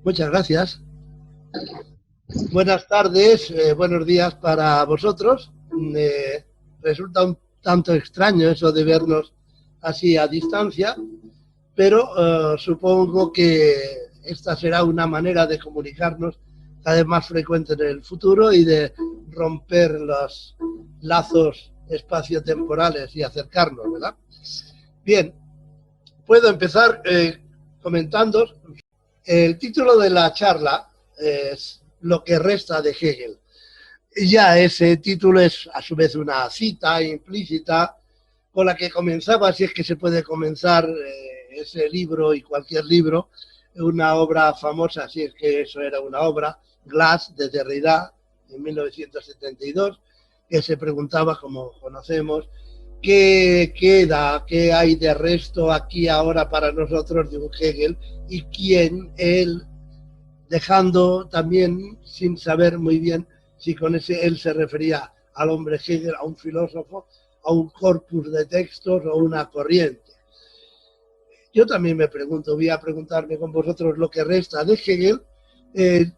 Muchas gracias. Buenas tardes, buenos días para vosotros. Resulta un tanto extraño eso de vernos así a distancia, pero supongo que esta será una manera de comunicarnos cada vez más frecuente en el futuro y de romper los lazos espaciotemporales y acercarnos, ¿verdad? Bien, puedo empezar comentando. El título de la charla es Lo que resta de Hegel. Ya ese título es a su vez una cita implícita con la que comenzaba, si es que se puede comenzar ese libro y cualquier libro, una obra famosa, si es que eso era una obra, Glass, de Derrida, en 1972, que se preguntaba, como conocemos, ¿qué queda, qué hay de resto aquí ahora para nosotros de un Hegel y quién él, dejando también sin saber muy bien si con ese él se refería al hombre Hegel, a un filósofo, a un corpus de textos o una corriente. Yo también me pregunto, voy a preguntarme con vosotros lo que resta de Hegel,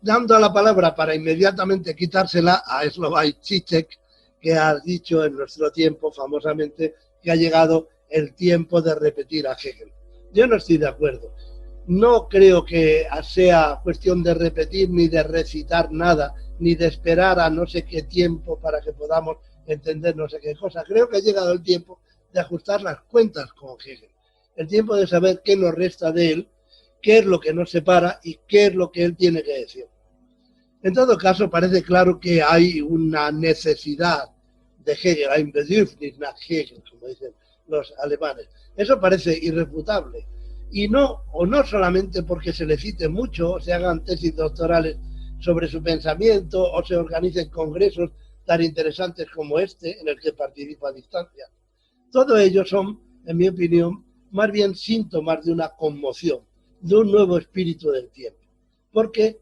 dando a la palabra para inmediatamente quitársela a Slavoj Žižek, que ha dicho en nuestro tiempo famosamente que ha llegado el tiempo de repetir a Hegel. Yo no estoy de acuerdo. No creo que sea cuestión de repetir ni de recitar nada, ni de esperar a no sé qué tiempo para que podamos entender no sé qué cosa. Creo que ha llegado el tiempo de ajustar las cuentas con Hegel. El tiempo de saber qué nos resta de él, qué es lo que nos separa y qué es lo que él tiene que decir. En todo caso, parece claro que hay una necesidad de Hegel, hay un Bedürfnis nach Hegel, como dicen los alemanes. Eso parece irrefutable. Y no, o no solamente porque se le cite mucho, o se hagan tesis doctorales sobre su pensamiento, o se organicen congresos tan interesantes como este, en el que participa a distancia. Todo ello son, en mi opinión, más bien síntomas de una conmoción, de un nuevo espíritu del tiempo. Porque,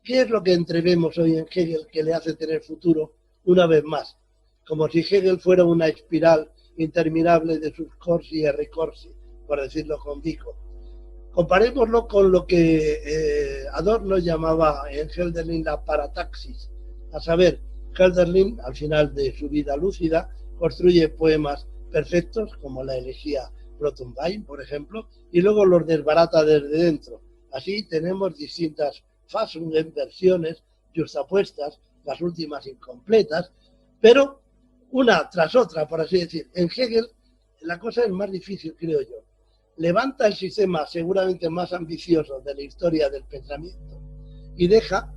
¿qué es lo que entrevemos hoy en Hegel que le hace tener futuro una vez más? Como si Hegel fuera una espiral interminable de sus corsi y recorsi, por decirlo con Vico. Comparémoslo con lo que Adorno llamaba en Hölderlin la parataxis, a saber, Hölderlin, al final de su vida lúcida, construye poemas perfectos, como la elegía Rotunbein, por ejemplo, y luego los desbarata desde dentro. Así tenemos distintas Fassungen, versiones justapuestas, las últimas incompletas, pero una tras otra, por así decir. En Hegel la cosa es más difícil, creo yo. Levanta el sistema seguramente más ambicioso de la historia del pensamiento y deja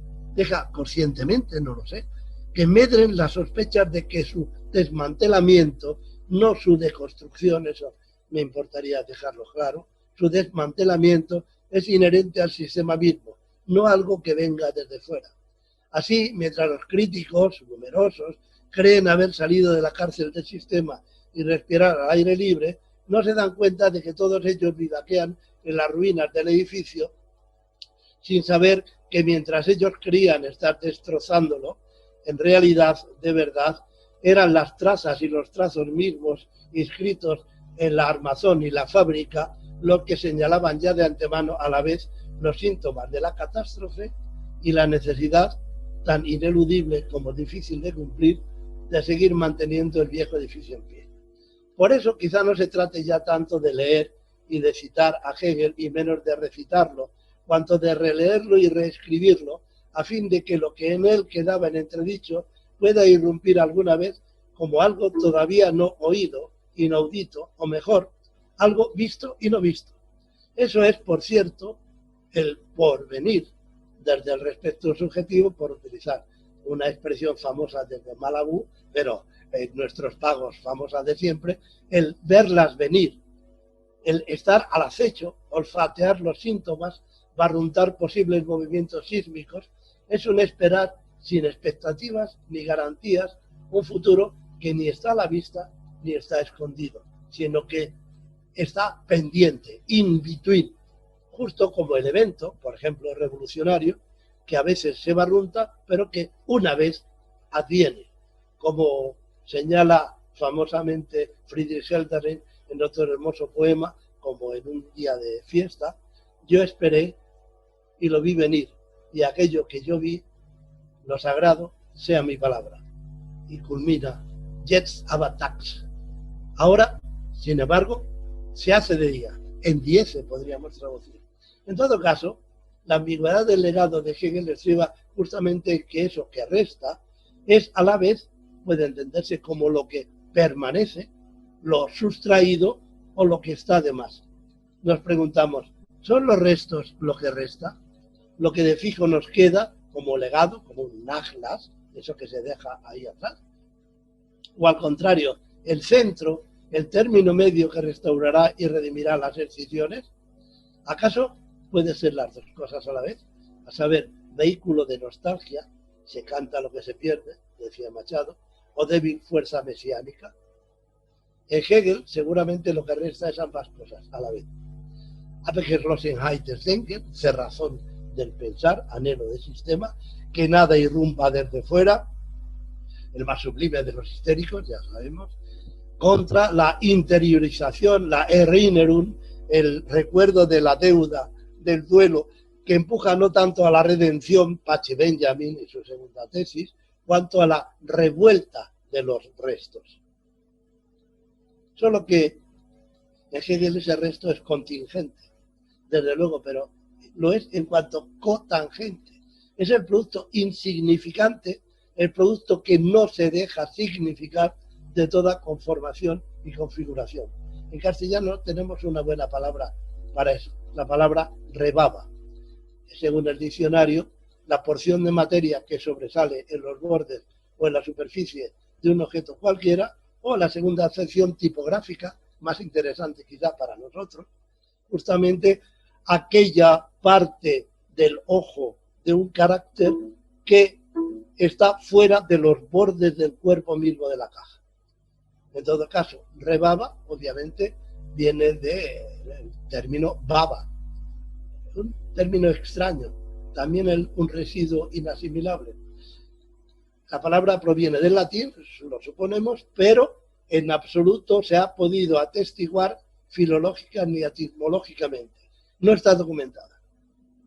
conscientemente, no lo sé, que medren las sospechas de que su desmantelamiento, no su deconstrucción, eso me importaría dejarlo claro, su desmantelamiento es inherente al sistema mismo, no algo que venga desde fuera. Así, mientras los críticos, numerosos, creen haber salido de la cárcel del sistema y respirar al aire libre, no se dan cuenta de que todos ellos vivaquean en las ruinas del edificio sin saber que mientras ellos creían estar destrozándolo, en realidad, de verdad, eran las trazas y los trazos mismos inscritos en la armazón y la fábrica los que señalaban ya de antemano a la vez los síntomas de la catástrofe y la necesidad, tan ineludible como difícil de cumplir, de seguir manteniendo el viejo edificio en pie. Por eso quizá no se trate ya tanto de leer y de citar a Hegel y menos de recitarlo, cuanto de releerlo y reescribirlo, a fin de que lo que en él quedaba en entredicho pueda irrumpir alguna vez como algo todavía no oído, inaudito, o mejor, algo visto y no visto. Eso es, por cierto, el porvenir, desde el respeto subjetivo, por utilizar una expresión famosa desde Malabú, pero en nuestros pagos famosa de siempre, el verlas venir, el estar al acecho, olfatear los síntomas, barruntar posibles movimientos sísmicos, es un esperar sin expectativas ni garantías un futuro que ni está a la vista ni está escondido, sino que está pendiente, in between, justo como el evento, por ejemplo, revolucionario, que a veces se barrunta, pero que una vez adviene, como señala famosamente Friedrich Hölderlin en otro hermoso poema, como en un día de fiesta, yo esperé y lo vi venir, y aquello que yo vi, lo sagrado, sea mi palabra. Y culmina, Jets Abatax. Ahora, sin embargo, se hace de día, endiece podríamos traducir. En todo caso, la ambigüedad del legado de Hegel estriba justamente que eso que resta es a la vez, puede entenderse como lo que permanece, lo sustraído o lo que está de más. Nos preguntamos, ¿son los restos lo que resta? Lo que de fijo nos queda como legado, como un nachlass, eso que se deja ahí atrás. O al contrario, el centro, el término medio que restaurará y redimirá las excisiones. ¿Acaso puede ser las dos cosas a la vez? A saber, vehículo de nostalgia, se canta lo que se pierde, decía Machado, o débil fuerza mesiánica. En Hegel seguramente lo que resta es ambas cosas a la vez. Abgeschlossenheit des Denkens, cerrazón del pensar, anhelo de sistema, que nada irrumpa desde fuera, el más sublime de los histéricos, ya sabemos, contra la interiorización, la Erinnerung, el recuerdo de la deuda, del duelo, que empuja no tanto a la redención, Pache Benjamin y su segunda tesis, cuanto a la revuelta de los restos. Solo que en Hegel ese resto es contingente, desde luego, pero lo es en cuanto cotangente. Es el producto insignificante, el producto que no se deja significar de toda conformación y configuración. En castellano tenemos una buena palabra para eso, la palabra rebaba. Según el diccionario, la porción de materia que sobresale en los bordes o en la superficie de un objeto cualquiera, o la segunda acepción tipográfica, más interesante quizá para nosotros, justamente aquella parte del ojo de un carácter que está fuera de los bordes del cuerpo mismo de la caja. En todo caso, rebaba, obviamente, viene del término baba, un término extraño, también un residuo inasimilable. La palabra proviene del latín, lo suponemos, pero en absoluto se ha podido atestiguar filológica ni etimológicamente. No está documentada.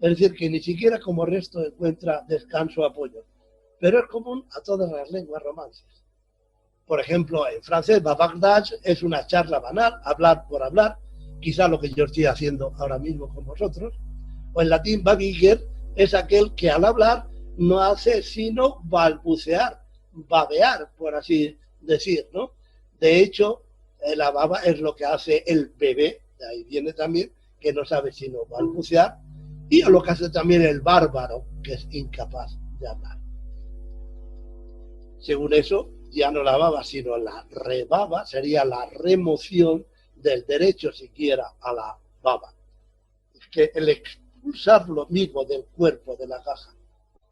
Es decir, que ni siquiera como resto encuentra descanso o apoyo, pero es común a todas las lenguas romances. Por ejemplo, en francés, bavardage es una charla banal, hablar por hablar, quizá lo que yo estoy haciendo ahora mismo con vosotros. O en latín, babiger es aquel que al hablar no hace sino balbucear, babear, por así decir, ¿no? De hecho, la baba es lo que hace el bebé, de ahí viene también, que no sabe sino balbucear, y lo que hace también el bárbaro, que es incapaz de hablar. Según eso, ya no la baba, sino la rebaba, sería la remoción del derecho siquiera a la baba. Es que el expulsar lo mismo del cuerpo de la caja.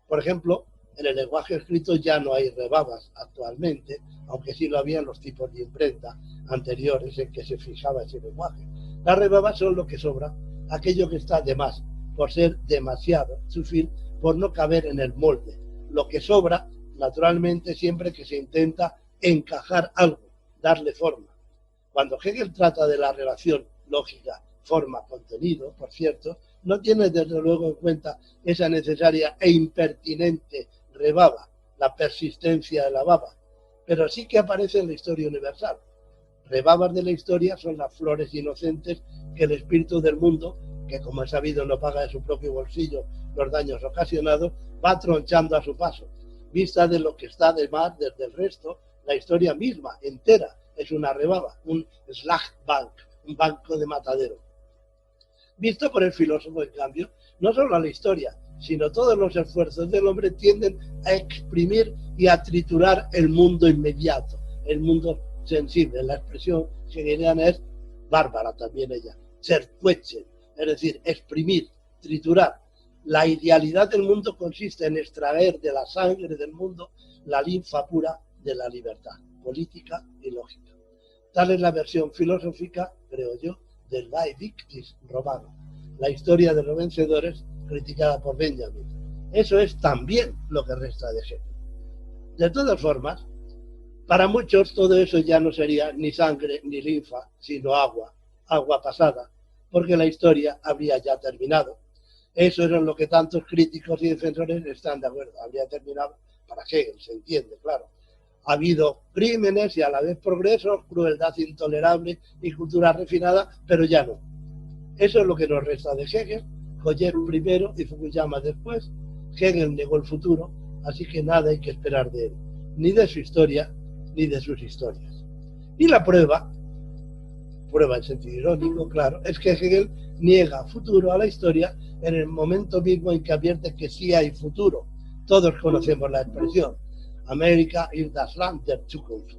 Por ejemplo, en el lenguaje escrito ya no hay rebabas actualmente, aunque sí lo había en los tipos de imprenta anteriores en que se fijaba ese lenguaje. Las rebabas son lo que sobra, aquello que está de más, por ser demasiado, sufrir, por no caber en el molde. Lo que sobra, naturalmente, siempre que se intenta encajar algo, darle forma. Cuando Hegel trata de la relación lógica, forma, contenido, por cierto, no tiene desde luego en cuenta esa necesaria e impertinente rebaba, la persistencia de la baba, pero sí que aparece en la historia universal. Rebabas de la historia son las flores inocentes que el espíritu del mundo, que como es sabido no paga de su propio bolsillo los daños ocasionados, va tronchando a su paso. Vista de lo que está de más desde el resto, la historia misma, entera, es una rebaba, un Schlachtbank, un banco de matadero. Visto por el filósofo, en cambio, no solo la historia, sino todos los esfuerzos del hombre tienden a exprimir y a triturar el mundo inmediato, el mundo sensible. La expresión hegeliana es bárbara también ella, zerquetzen, es decir, exprimir, triturar. La idealidad del mundo consiste en extraer de la sangre del mundo la linfa pura de la libertad, política y lógica. Tal es la versión filosófica, creo yo, del Vae Victis romano, la historia de los vencedores criticada por Benjamin. Eso es también lo que resta de Hegel. De todas formas, para muchos todo eso ya no sería ni sangre ni linfa, sino agua, agua pasada, porque la historia habría ya terminado. Eso es en lo que tantos críticos y defensores están de acuerdo. Habría terminado para Hegel, se entiende, claro. Ha habido crímenes y a la vez progresos, crueldad intolerable y cultura refinada, pero ya no. Eso es lo que nos resta de Hegel, Kojev primero y Fukuyama después. Hegel negó el futuro, así que nada hay que esperar de él, ni de su historia, ni de sus historias. Y la prueba en sentido irónico, claro, es que Hegel niega futuro a la historia en el momento mismo en que advierte que sí hay futuro. Todos conocemos la expresión, América ist das Land der Zukunft.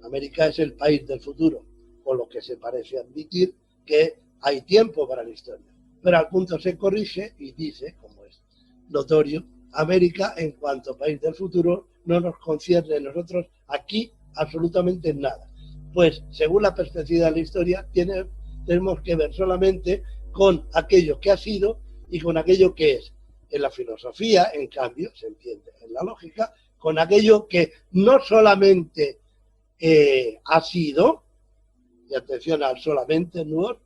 América es el país del futuro, con lo que se parece admitir que hay tiempo para la historia. Pero al punto se corrige y dice, como es notorio, América en cuanto a país del futuro no nos concierne a nosotros aquí absolutamente nada. Pues según la perspectiva de la historia tenemos que ver solamente con aquello que ha sido y con aquello que es. En la filosofía, en cambio, se entiende en la lógica, con aquello que no solamente ha sido, y atención al solamente, no,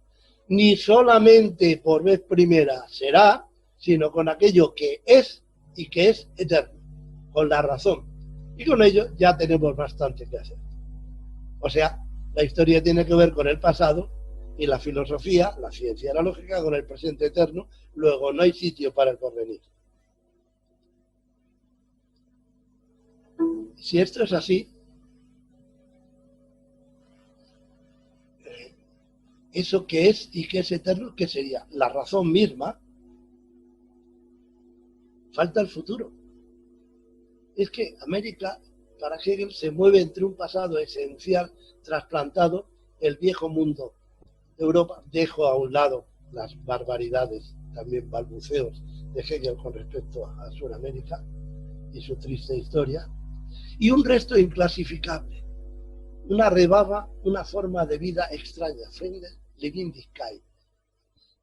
ni solamente por vez primera será, sino con aquello que es y que es eterno, con la razón. Y con ello ya tenemos bastante que hacer. O sea, la historia tiene que ver con el pasado y la filosofía, la ciencia y la lógica con el presente eterno, luego no hay sitio para el porvenir. Si esto es así, eso que es y que es eterno, ¿qué sería? La razón misma. Falta el futuro. Es que América, para Hegel, se mueve entre un pasado esencial trasplantado, el viejo mundo de Europa. Dejo a un lado las barbaridades, también balbuceos de Hegel con respecto a Sudamérica y su triste historia, y un resto inclasificable, una rebaba, una forma de vida extraña, fremde, lebendigkeit,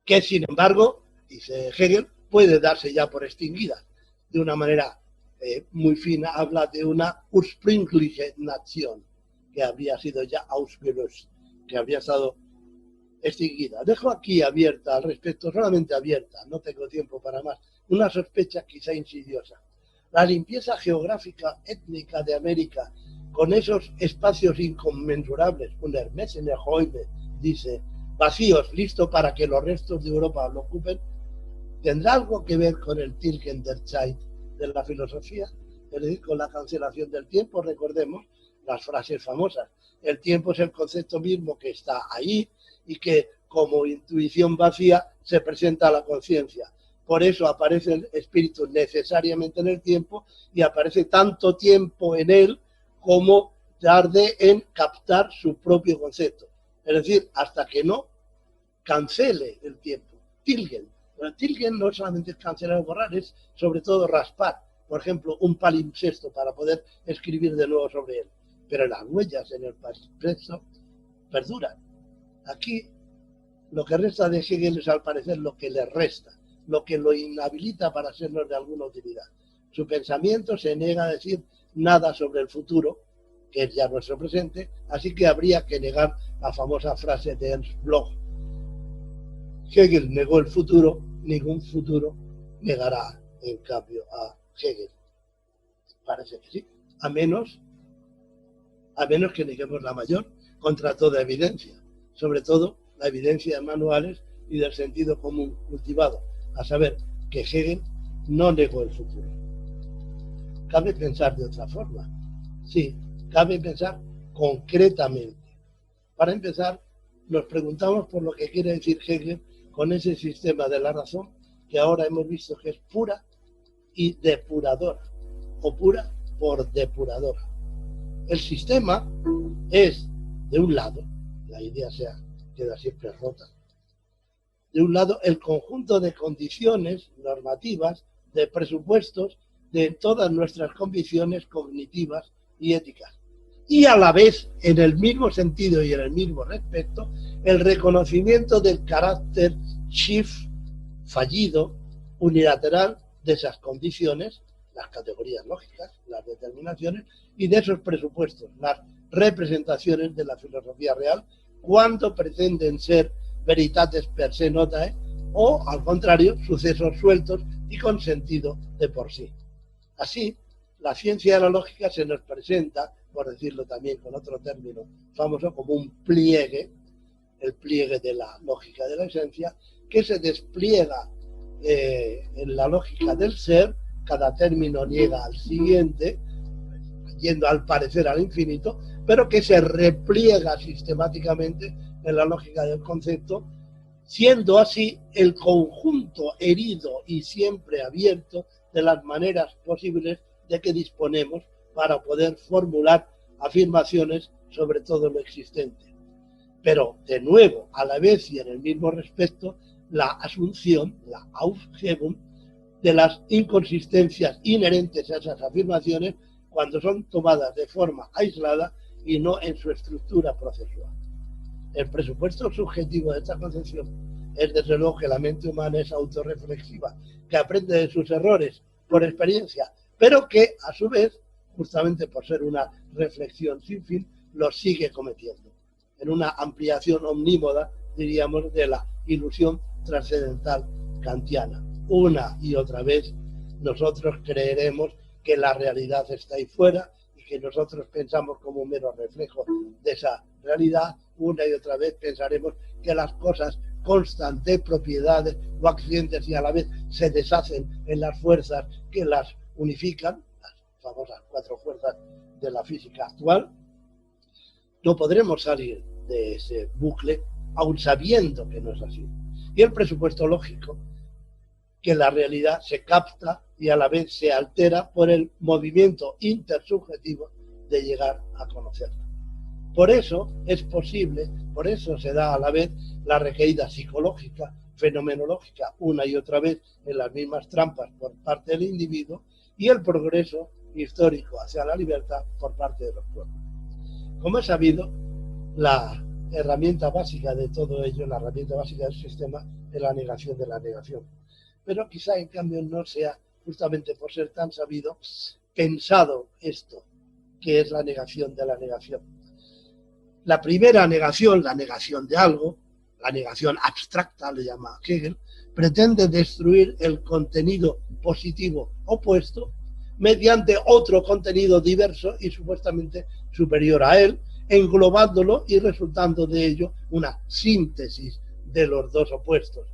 que sin embargo, dice Hegel, puede darse ya por extinguida. De una manera muy fina, habla de una ursprüngliche Nation, que habría sido ya ausgelöst, que habría estado extinguida. Dejo aquí abierta al respecto, solamente abierta, no tengo tiempo para más, una sospecha quizá insidiosa. La limpieza geográfica étnica de América, con esos espacios inconmensurables, un Ermessene Räume, dice, vacíos, listo para que los restos de Europa lo ocupen, ¿tendrá algo que ver con el Tilgen der Zeit de la filosofía? Es decir, con la cancelación del tiempo. Recordemos las frases famosas. El tiempo es el concepto mismo que está ahí y que como intuición vacía se presenta a la conciencia. Por eso aparece el espíritu necesariamente en el tiempo y aparece tanto tiempo en él como tarde en captar su propio concepto. Es decir, hasta que no cancele el tiempo. Tilgen. Pero Tilgen no solamente es cancelar o borrar, es sobre todo raspar. Por ejemplo, un palimpsesto para poder escribir de nuevo sobre él. Pero las huellas en el palimpsesto perduran. Aquí lo que resta de Hegel es al parecer lo que le resta, lo que lo inhabilita para sernos de alguna utilidad. Su pensamiento se niega a decir nada sobre el futuro, que es ya nuestro presente, así que habría que negar la famosa frase de Ernst Bloch. Hegel negó el futuro, ningún futuro negará en cambio a Hegel. Parece que sí, a menos que neguemos la mayor contra toda evidencia, sobre todo la evidencia de manuales y del sentido común cultivado, a saber que Hegel no negó el futuro. Cabe pensar de otra forma. Sí, cabe pensar concretamente. Para empezar, nos preguntamos por lo que quiere decir Hegel con ese sistema de la razón que ahora hemos visto que es pura y depuradora, o pura por depuradora. El sistema es, de un lado, la idea queda siempre rota, de un lado el conjunto de condiciones normativas, de presupuestos, de todas nuestras convicciones cognitivas y éticas. Y a la vez, en el mismo sentido y en el mismo respecto, el reconocimiento del carácter shift, fallido, unilateral de esas condiciones, las categorías lógicas, las determinaciones, y de esos presupuestos, las representaciones de la filosofía real, cuando pretenden ser veritates per se notae o, al contrario, sucesos sueltos y con sentido de por sí. Así, la ciencia de la lógica se nos presenta, por decirlo también con otro término famoso, como un pliegue, el pliegue de la lógica de la esencia, que se despliega en la lógica del ser. Cada término niega al siguiente, yendo al parecer al infinito, pero que se repliega sistemáticamente en la lógica del concepto, siendo así el conjunto herido y siempre abierto de las maneras posibles de que disponemos para poder formular afirmaciones sobre todo lo existente. Pero, de nuevo, a la vez y en el mismo respecto, la asunción, la Aufhebung, de las inconsistencias inherentes a esas afirmaciones cuando son tomadas de forma aislada y no en su estructura procesual. El presupuesto subjetivo de esta concepción es desde luego que la mente humana es autorreflexiva, que aprende de sus errores por experiencia, pero que a su vez, justamente por ser una reflexión sin fin, los sigue cometiendo, en una ampliación omnímoda, diríamos, de la ilusión trascendental kantiana. Una y otra vez nosotros creeremos que la realidad está ahí fuera y que nosotros pensamos como un mero reflejo de esa realidad. Una y otra vez pensaremos que las cosas constan de propiedades o accidentes y a la vez se deshacen en las fuerzas que las unifican, las famosas 4 fuerzas de la física actual. No podremos salir de ese bucle aun sabiendo que no es así. Y el presupuesto lógico, que la realidad se capta y a la vez se altera por el movimiento intersubjetivo de llegar a conocerla. Por eso es posible, por eso se da a la vez la recaída psicológica, fenomenológica, una y otra vez en las mismas trampas por parte del individuo, y el progreso histórico hacia la libertad por parte de los pueblos. Como es sabido, la herramienta básica de todo ello, la herramienta básica del sistema, es la negación de la negación. Pero quizá en cambio no sea, justamente por ser tan sabido, pensado esto, que es la negación de la negación. La primera negación, la negación de algo, la negación abstracta, le llama Hegel, pretende destruir el contenido positivo opuesto mediante otro contenido diverso y supuestamente superior a él, englobándolo y resultando de ello una síntesis de los dos opuestos.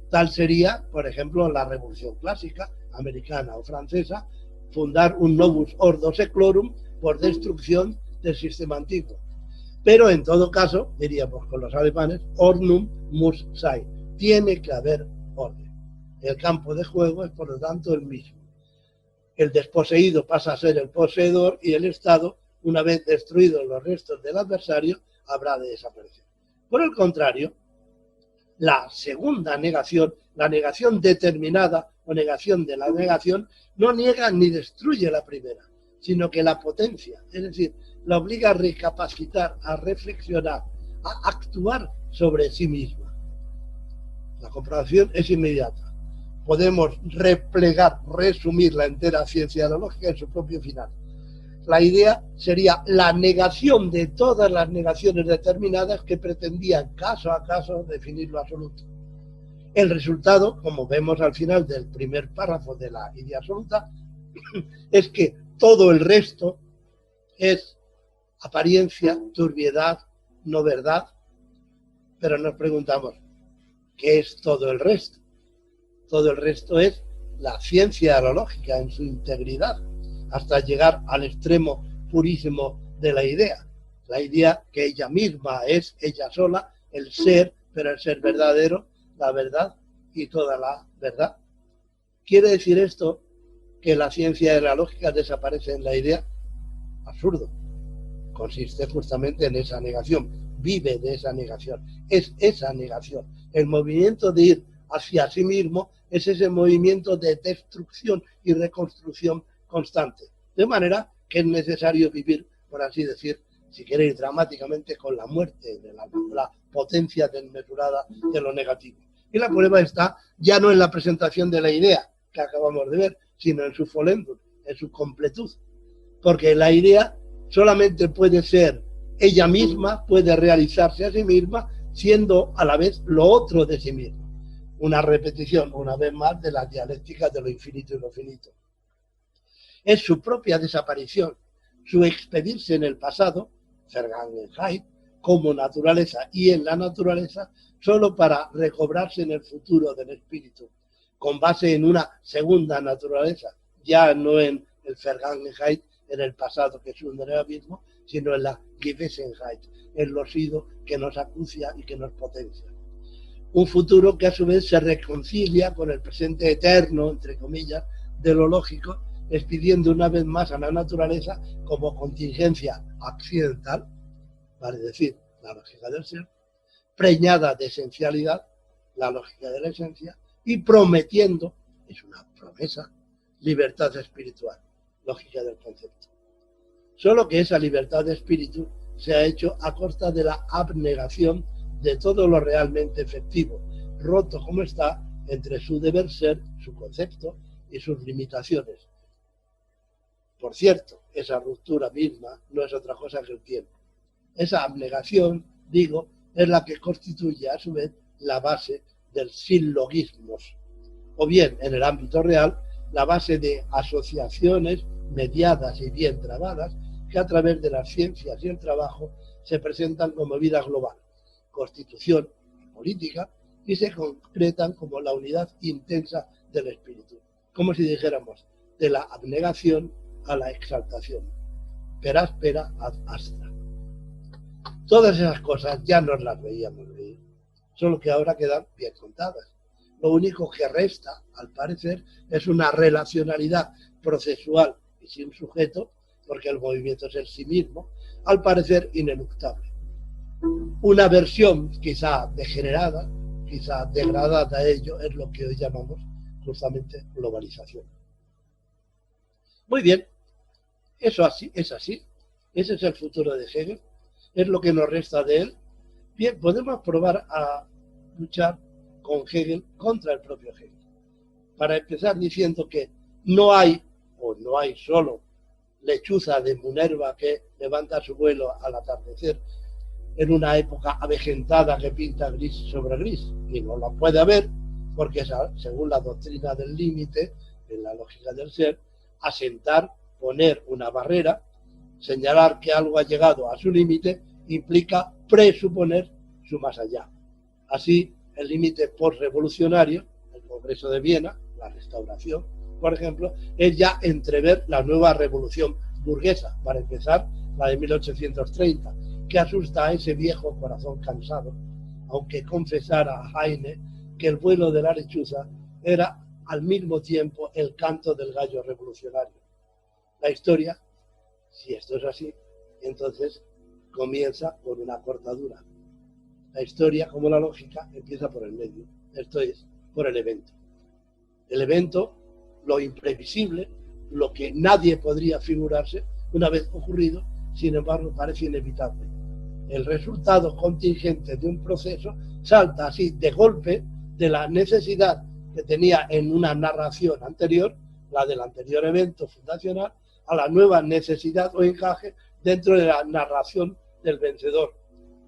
Tal sería, por ejemplo, la Revolución Clásica, americana o francesa, fundar un novus ordo seclorum por destrucción del sistema antiguo. Pero en todo caso, diríamos con los alemanes, ordnung muss sein, tiene que haber orden. El campo de juego es, por lo tanto, el mismo. El desposeído pasa a ser el poseedor y el Estado, una vez destruidos los restos del adversario, habrá de desaparecer. Por el contrario, la segunda negación, la negación determinada o negación de la negación, no niega ni destruye la primera, sino que la potencia, es decir, la obliga a recapacitar, a reflexionar, a actuar sobre sí misma. La comprobación es inmediata. Podemos replegar, resumir la entera ciencia de la lógica en su propio final. La idea sería la negación de todas las negaciones determinadas que pretendían caso a caso definir lo absoluto. El resultado, como vemos al final del primer párrafo de la idea absoluta, es que todo el resto es apariencia, turbiedad, no verdad. Pero nos preguntamos, ¿qué es todo el resto? Todo el resto es la ciencia de la lógica en su integridad, hasta llegar al extremo purísimo de la idea que ella misma es, ella sola, el ser, pero el ser verdadero, la verdad y toda la verdad. ¿Quiere decir esto que la ciencia de la lógica desaparece en la idea? Absurdo. Consiste justamente en esa negación, vive de esa negación, es esa negación. El movimiento de ir hacia sí mismo es ese movimiento de destrucción y reconstrucción constante. De manera que es necesario vivir, por así decir, si queréis dramáticamente, con la muerte de la potencia desmesurada de lo negativo. Y la prueba está ya no en la presentación de la idea que acabamos de ver, sino en su Vollendung, en su completud. Porque la idea solamente puede ser ella misma, puede realizarse a sí misma, siendo a la vez lo otro de sí misma. una repetición, una vez más, de las dialécticas de lo infinito y lo finito. Es su propia desaparición, su expedirse en el pasado, Vergangenheit, como naturaleza y en la naturaleza, solo para recobrarse en el futuro del espíritu, con base en una segunda naturaleza, ya no en el Vergangenheit, en el pasado que es un abismo, sino en la Gewissenheit, en lo sido que nos acucia y que nos potencia. Un futuro que a su vez se reconcilia con el presente eterno, entre comillas, de lo lógico, expidiendo una vez más a la naturaleza como contingencia accidental, vale decir, la lógica del ser, preñada de esencialidad, la lógica de la esencia, y prometiendo, es una promesa, libertad espiritual, lógica del concepto. Solo que esa libertad de espíritu se ha hecho a costa de la abnegación de todo lo realmente efectivo, roto como está entre su deber ser, su concepto y sus limitaciones. Por cierto, esa ruptura misma no es otra cosa que el tiempo. Esa abnegación, digo, es la que constituye a su vez la base del silogismos, o bien, en el ámbito real, la base de asociaciones mediadas y bien trabadas que a través de las ciencias y el trabajo se presentan como vida global, constitución y política, y se concretan como la unidad intensa del espíritu, como si dijéramos, de la abnegación a la exaltación, per aspera ad astra. Todas esas cosas ya nos las veíamos venir, solo que ahora quedan bien contadas. Lo único que resta, al parecer, es una relacionalidad procesual y sin sujeto, porque el movimiento es el sí mismo, al parecer ineluctable. Una versión quizá degenerada, quizá degradada a ello, es lo que hoy llamamos justamente globalización. Muy bien, eso así, es así. Ese es el futuro de Hegel, es lo que nos resta de él. Bien, podemos probar a luchar con Hegel contra el propio Hegel. Para empezar diciendo que no hay, o no hay solo, lechuza de Minerva que levanta su vuelo al atardecer en una época avejentada que pinta gris sobre gris, y no la puede haber, porque según la doctrina del límite, en la lógica del ser, asentar, poner una barrera, señalar que algo ha llegado a su límite, implica presuponer su más allá. Así, el límite postrevolucionario, el Congreso de Viena, la Restauración, por ejemplo, es ya entrever la nueva revolución burguesa, para empezar, la de 1830, que asusta a ese viejo corazón cansado, aunque confesara a Heine que el vuelo de la lechuza era al mismo tiempo el canto del gallo revolucionario. La historia, si esto es así, entonces comienza por una cortadura. La historia, como la lógica, empieza por el medio, esto es, por el evento. El evento, lo imprevisible, lo que nadie podría figurarse una vez ocurrido, sin embargo, parece inevitable. El resultado contingente de un proceso salta así de golpe de la necesidad que tenía en una narración anterior, la del anterior evento fundacional, a la nueva necesidad o encaje dentro de la narración del vencedor,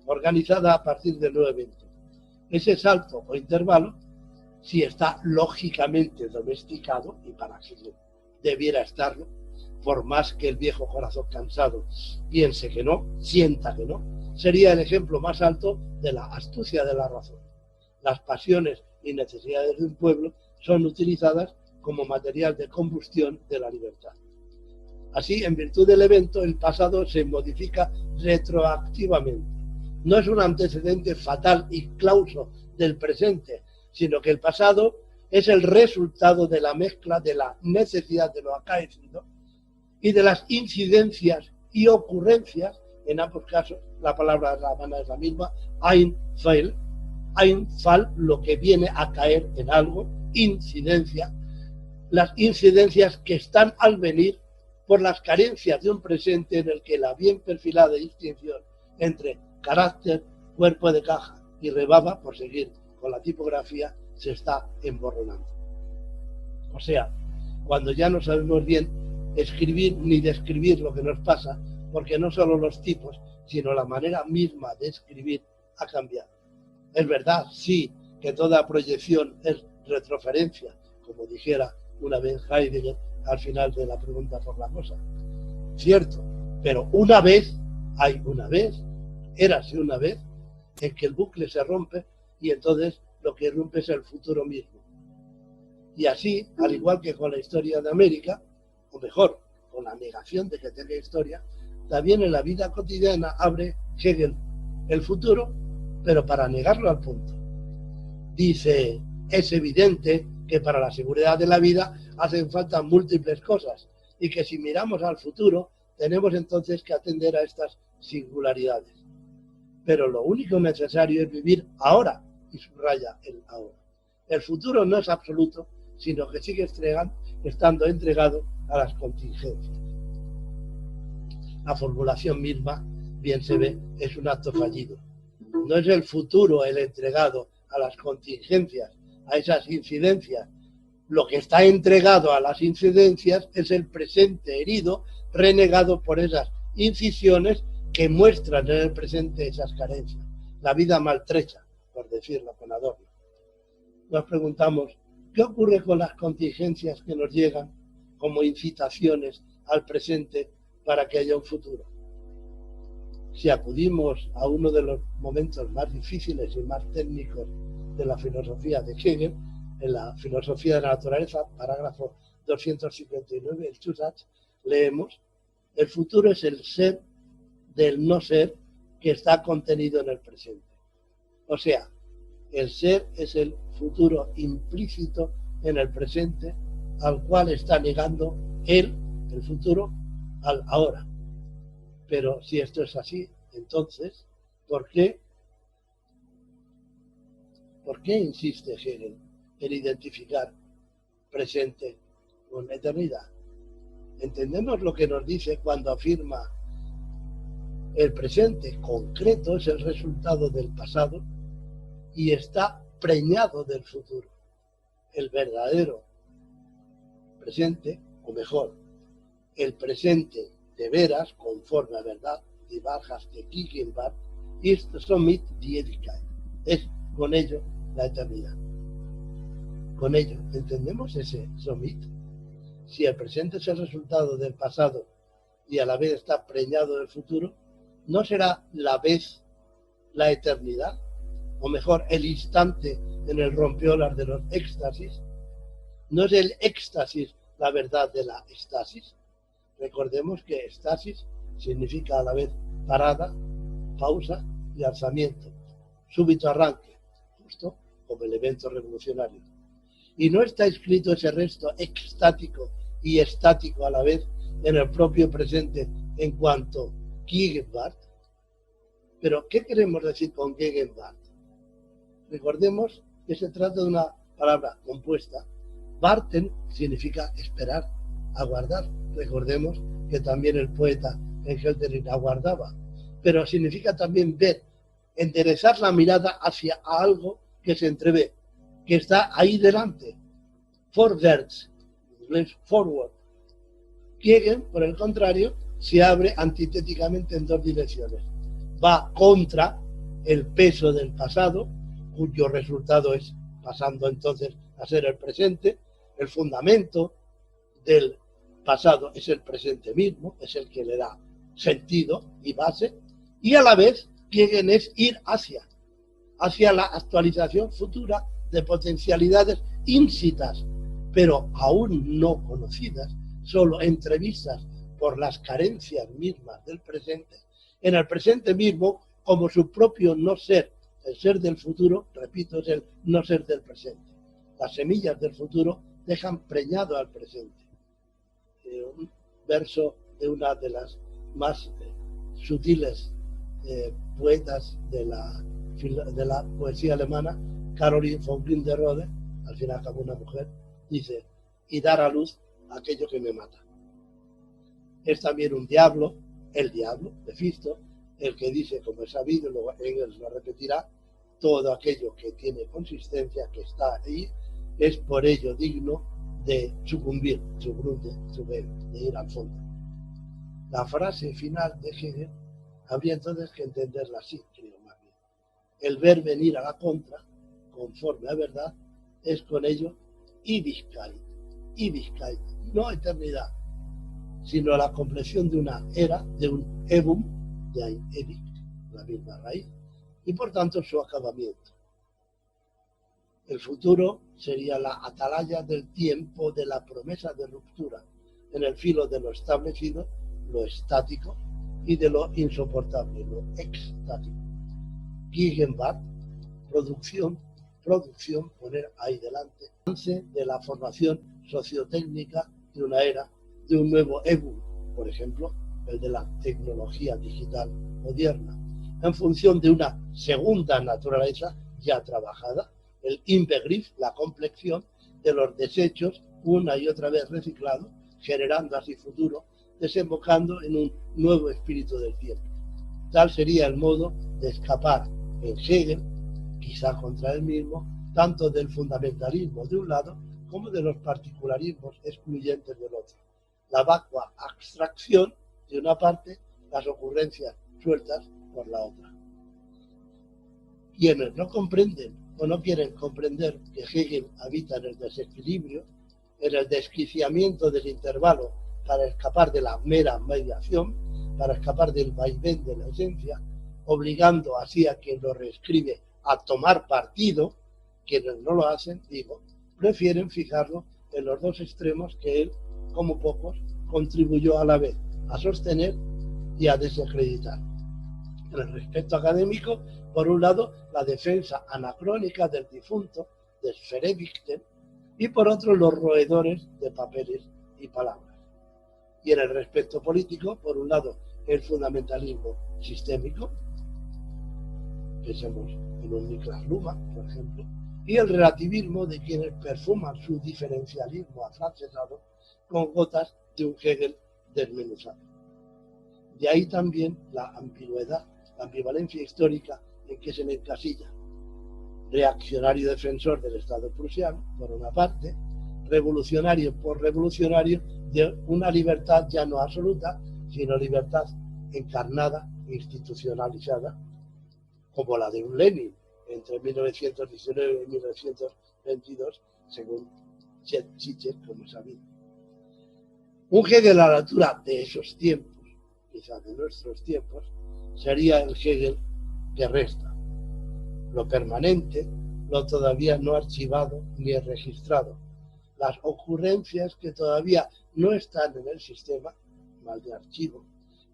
organizada a partir del nuevo evento. Ese salto o intervalo, si está lógicamente domesticado, y para que debiera estarlo, por más que el viejo corazón cansado piense que no, sienta que no, sería el ejemplo más alto de la astucia de la razón. Las pasiones y necesidades de un pueblo son utilizadas como material de combustión de la libertad. Así, en virtud del evento, el pasado se modifica retroactivamente. No es un antecedente fatal y clauso del presente, sino que el pasado es el resultado de la mezcla de la necesidad de lo acaecido y de las incidencias y ocurrencias, en ambos casos la palabra alemana es la misma, Einfall, lo que viene a caer en algo, incidencia, las incidencias que están al venir por las carencias de un presente en el que la bien perfilada distinción entre carácter, cuerpo de caja y rebaba, por seguir con la tipografía, se está emborronando. O sea, cuando ya no sabemos bien escribir ni describir lo que nos pasa, porque no solo los tipos, sino la manera misma de escribir ha cambiado. Es verdad, sí, que toda proyección es retroferencia, como dijera una vez Heidegger al final de la pregunta por la cosa. Cierto, pero una vez, érase una vez, en que el bucle se rompe y entonces lo que rompe es el futuro mismo. Y así, al igual que con la historia de América, o mejor, con la negación de que tenga historia, también en la vida cotidiana abre Hegel el futuro, pero para negarlo al punto. Dice, es evidente que para la seguridad de la vida hacen falta múltiples cosas y que si miramos al futuro tenemos entonces que atender a estas singularidades. Pero lo único necesario es vivir ahora, y subraya el ahora. El futuro no es absoluto, sino que sigue estando entregado a las contingencias. La formulación misma, bien se ve, es un acto fallido. No es el futuro el entregado a las contingencias, a esas incidencias. Lo que está entregado a las incidencias es el presente herido, renegado por esas incisiones que muestran en el presente esas carencias. La vida maltrecha, por decirlo con adorno. Nos preguntamos, ¿qué ocurre con las contingencias que nos llegan como incitaciones al presente para que haya un futuro? Si acudimos a uno de los momentos más difíciles y más técnicos de la filosofía de Hegel, en la filosofía de la naturaleza, parágrafo 259, el Zusatz, leemos, el futuro es el ser del no ser que está contenido en el presente. O sea, el ser es el futuro implícito en el presente al cual está negando él, el futuro, al ahora. Pero si esto es así, entonces, ¿por qué insiste Hegel en identificar presente con eternidad? Entendemos lo que nos dice cuando afirma el presente concreto es el resultado del pasado y está preñado del futuro. El verdadero presente, o mejor, el presente de veras, conforme a verdad, die Wahrheit de Gegenwart, ist somit die Ewigkeit. Es con ello la eternidad. Con ello, ¿entendemos ese somit? Si el presente es el resultado del pasado y a la vez está preñado del futuro, ¿no será la vez la eternidad? O mejor, el instante en el rompeolas de los éxtasis. ¿No es el éxtasis la verdad de la estasis? Recordemos que estasis significa a la vez parada, pausa y alzamiento, súbito arranque, justo como el evento revolucionario. Y no está escrito ese resto extático y estático a la vez en el propio presente en cuanto Gegenwart. Pero, ¿qué queremos decir con Gegenwart? Recordemos que se trata de una palabra compuesta. Warten significa esperar, aguardar. Recordemos que también el poeta Engelderich aguardaba. Pero significa también ver, enderezar la mirada hacia algo que se entrevé, que está ahí delante. Forwärts, en inglés forward. Gegen, por el contrario, se abre antitéticamente en dos direcciones. Va contra el peso del pasado, cuyo resultado es pasando entonces a ser el presente. El fundamento del pasado es el presente mismo, es el que le da sentido y base, y a la vez Hegel es ir hacia la actualización futura de potencialidades íncitas, pero aún no conocidas, solo entrevistas por las carencias mismas del presente, en el presente mismo como su propio no ser. El ser del futuro, repito, es el no ser del presente. Las semillas del futuro dejan preñado al presente. Un verso de una de las más sutiles poetas de la poesía alemana, Caroline von Winterode, al final como una mujer, dice, y dar a luz aquello que me mata. Es también un diablo, el diablo, Mefisto, el que dice, como es sabido, luego Engels lo repetirá, todo aquello que tiene consistencia, que está ahí, es por ello digno de sucumbir, de ir al fondo. La frase final de Hegel habría entonces que entenderla así, creo más bien. El ver venir a la contra conforme a verdad, es con ello Ewigkeit, no eternidad, sino la compleción de una era, de un Evum, de ahí Ewig, la misma raíz, y por tanto su acabamiento. El futuro sería la atalaya del tiempo de la promesa de ruptura, en el filo de lo establecido, lo estático, y de lo insoportable, lo extático. Gegenwart, producción, poner ahí delante, avance de la formación sociotécnica de una era, de un nuevo Evum, por ejemplo, el de la tecnología digital moderna, en función de una segunda naturaleza ya trabajada, el Inbegriff, la complexión de los desechos una y otra vez reciclados, generando así futuro, desembocando en un nuevo espíritu del tiempo. Tal sería el modo de escapar en Hegel, quizá contra él mismo, tanto del fundamentalismo de un lado como de los particularismos excluyentes del otro. La vacua abstracción de una parte, las ocurrencias sueltas por la otra. Quienes no comprenden o no quieren comprender que Hegel habita en el desequilibrio, en el desquiciamiento del intervalo para escapar de la mera mediación, para escapar del vaivén de la esencia, obligando así a quien lo reescribe a tomar partido, quienes no lo hacen, digo, prefieren fijarlo en los dos extremos que él, como pocos, contribuyó a la vez a sostener y a desacreditar. En el respecto académico, por un lado, la defensa anacrónica del difunto, de Sverevigten, y por otro, los roedores de papeles y palabras. Y en el respecto político, por un lado, el fundamentalismo sistémico, pensemos en un Niklas Luhmann, por ejemplo, y el relativismo de quienes perfuman su diferencialismo afrancesado con gotas de un Hegel desmenuzado. De ahí también la ambigüedad, la ambivalencia histórica en que se le encasilla. Reaccionario defensor del Estado prusiano, por una parte, revolucionario por revolucionario de una libertad ya no absoluta, sino libertad encarnada, institucionalizada, como la de un Lenin entre 1919 y 1922, según Chet, como sabido. Un Hegel a la altura de esos tiempos, quizás de nuestros tiempos, sería el Hegel que resta. Lo permanente, lo todavía no archivado ni registrado. Las ocurrencias que todavía no están en el sistema, mal de archivo,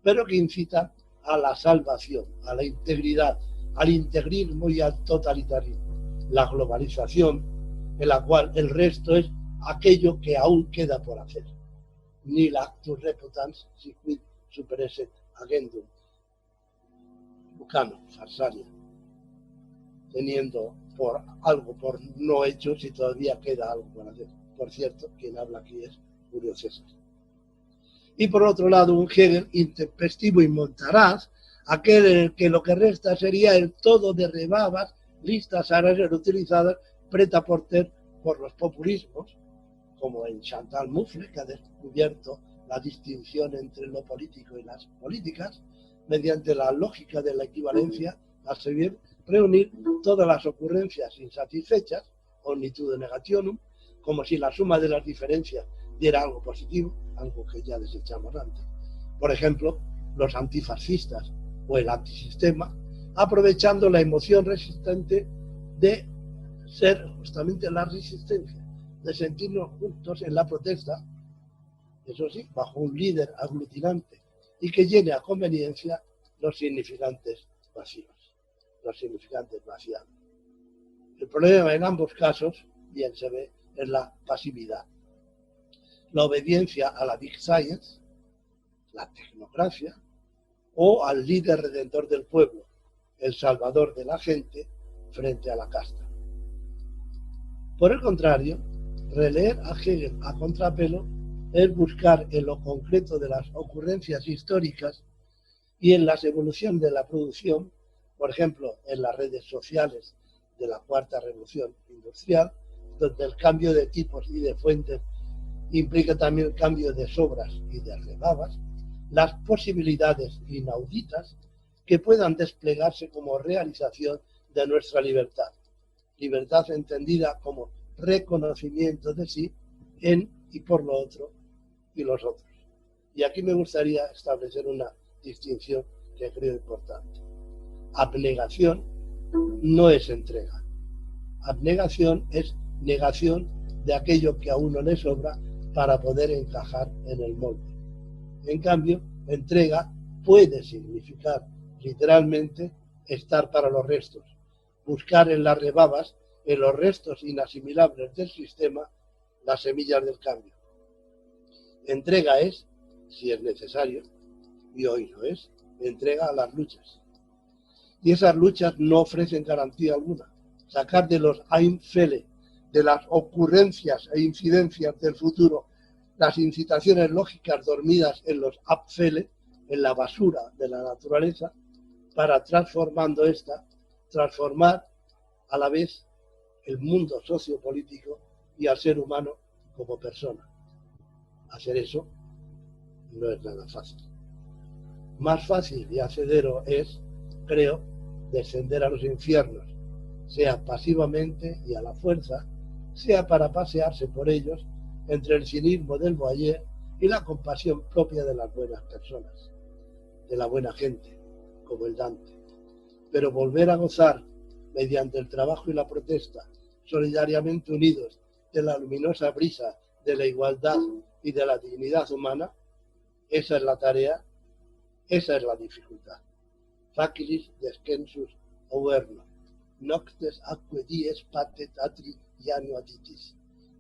pero que incitan a la salvación, a la integridad, al integrismo y al totalitarismo. La globalización, en la cual el resto es aquello que aún queda por hacer. Ni la actus reputans si quid superesset agendum. Lucano, Farsalia, teniendo por algo por no hecho si todavía queda algo por hacer. Por cierto, quien habla aquí es Julio César. Y por otro lado, un Hegel intempestivo y montaraz, aquel en el que lo que resta sería el todo de rebabas, listas a ser utilizadas, prêt-à-porter por los populismos, como en Chantal Moufle, que ha descubierto la distinción entre lo político y las políticas, mediante la lógica de la equivalencia, a seguir reunir todas las ocurrencias insatisfechas, omnitudo negationum, como si la suma de las diferencias diera algo positivo, algo que ya desechamos antes. Por ejemplo, los antifascistas o el antisistema, aprovechando la emoción resistente de ser justamente la resistencia, de sentirnos juntos en la protesta, eso sí, bajo un líder aglutinante y que llene a conveniencia los significantes vacíos, los significantes vaciados. El problema en ambos casos, bien se ve, es la pasividad. La obediencia a la Big Science, la tecnocracia, o al líder redentor del pueblo, el salvador de la gente frente a la casta. Por el contrario, releer a Hegel a contrapelo es buscar en lo concreto de las ocurrencias históricas y en las evoluciones de la producción, por ejemplo, en las redes sociales de la cuarta revolución industrial, donde el cambio de tipos y de fuentes implica también el cambio de sobras y de rebabas, las posibilidades inauditas que puedan desplegarse como realización de nuestra libertad. libertad entendida como reconocimiento de sí en y por lo otro y los otros. Y aquí me gustaría establecer una distinción que creo importante. Abnegación no es entrega. Abnegación es negación de aquello que a uno le sobra para poder encajar en el molde. En cambio, entrega puede significar literalmente estar para los restos, buscar en las rebabas, en los restos inasimilables del sistema, las semillas del cambio. Entrega es, si es necesario, y hoy lo es, entrega a las luchas. Y esas luchas no ofrecen garantía alguna. Sacar de los Einfälle, de las ocurrencias e incidencias del futuro, las incitaciones lógicas dormidas en los Abfälle, en la basura de la naturaleza, para transformando esta, transformar a la vez el mundo sociopolítico y al ser humano como persona. Hacer eso no es nada fácil. Más fácil y hacedero es, creo, descender a los infiernos, sea pasivamente y a la fuerza, sea para pasearse por ellos entre el cinismo del Boyer y la compasión propia de las buenas personas, de la buena gente, como el Dante. Pero volver a gozar, mediante el trabajo y la protesta, solidariamente unidos, de la luminosa brisa de la igualdad y de la dignidad humana, esa es la tarea, esa es la dificultad. Facilis descensus auerno, noctes atque dies patet atri januatitis,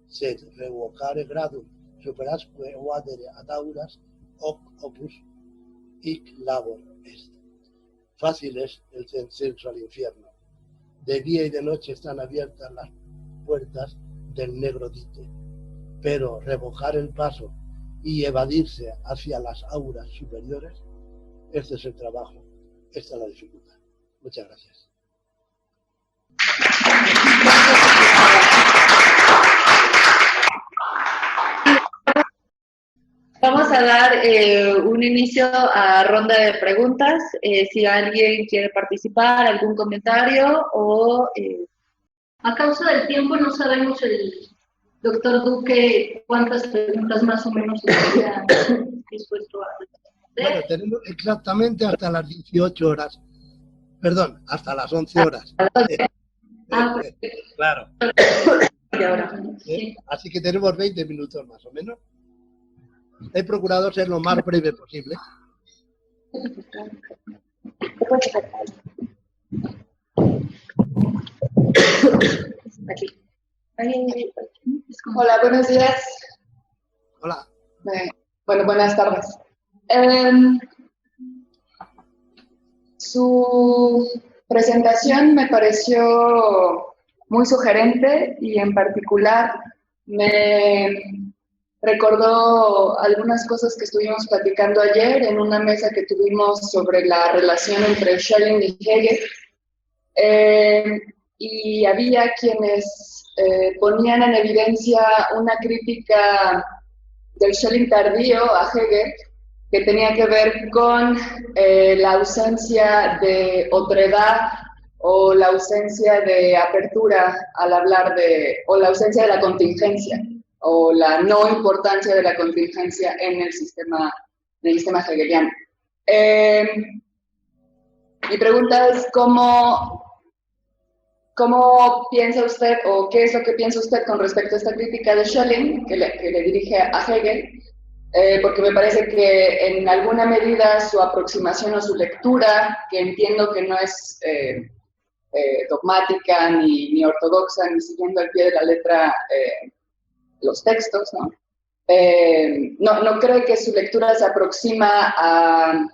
sed revocare gradum superasque vadere ad auras hoc opus hic labor est. Fácil es el descenso al infierno. De día y de noche están abiertas las puertas del negro dite, pero revocar el paso y evadirse hacia las auras superiores, este es el trabajo, esta es la dificultad. Muchas gracias. Vamos a dar un inicio a ronda de preguntas. Si alguien quiere participar, algún comentario o... A causa del tiempo no sabemos el doctor Duque cuántas preguntas más o menos estaría dispuesto a responder. Bueno, tenemos exactamente hasta las 18 horas. Perdón, hasta las 11 horas. Claro. Así que tenemos 20 minutos más o menos. He procurado ser lo más breve posible. Hola, buenos días. Hola. Bueno, buenas tardes. Su presentación me pareció muy sugerente y en particular me recordó algunas cosas que estuvimos platicando ayer en una mesa que tuvimos sobre la relación entre Schelling y Hegel. Y había quienes ponían en evidencia una crítica del Schelling tardío a Hegel que tenía que ver con la ausencia de otredad o la ausencia de apertura al hablar de, o la ausencia de la contingencia o la no importancia de la contingencia en el sistema hegeliano. Mi pregunta es ¿cómo piensa usted o qué es lo que piensa usted con respecto a esta crítica de Schelling que le dirige a Hegel? Porque me parece que en alguna medida su aproximación o su lectura, que entiendo que no es dogmática ni ortodoxa, ni siguiendo al pie de la letra los textos, ¿no? No cree que su lectura se aproxima a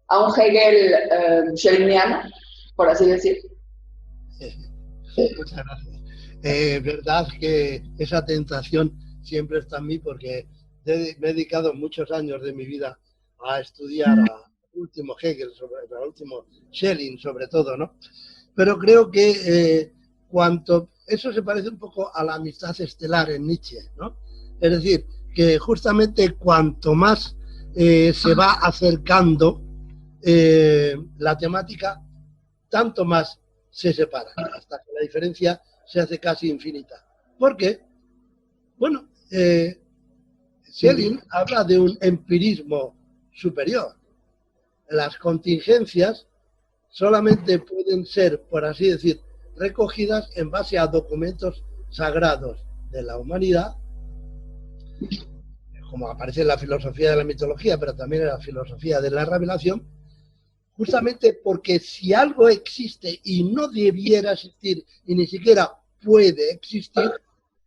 un Hegel schellingiano, por así decir. Muchas gracias. Verdad que esa tentación siempre está en mí porque me he dedicado muchos años de mi vida a estudiar al último Hegel, al último Schelling sobre todo, ¿no? Pero creo que eso se parece un poco a la amistad estelar en Nietzsche, ¿no? Es decir, que justamente cuanto más se va acercando la temática, tanto más se separan, hasta que la diferencia se hace casi infinita. ¿Por qué? Bueno, Schelling habla de un empirismo superior. Las contingencias solamente pueden ser, por así decir, recogidas en base a documentos sagrados de la humanidad, como aparece en la filosofía de la mitología, pero también en la filosofía de la revelación, justamente porque si algo existe y no debiera existir y ni siquiera puede existir,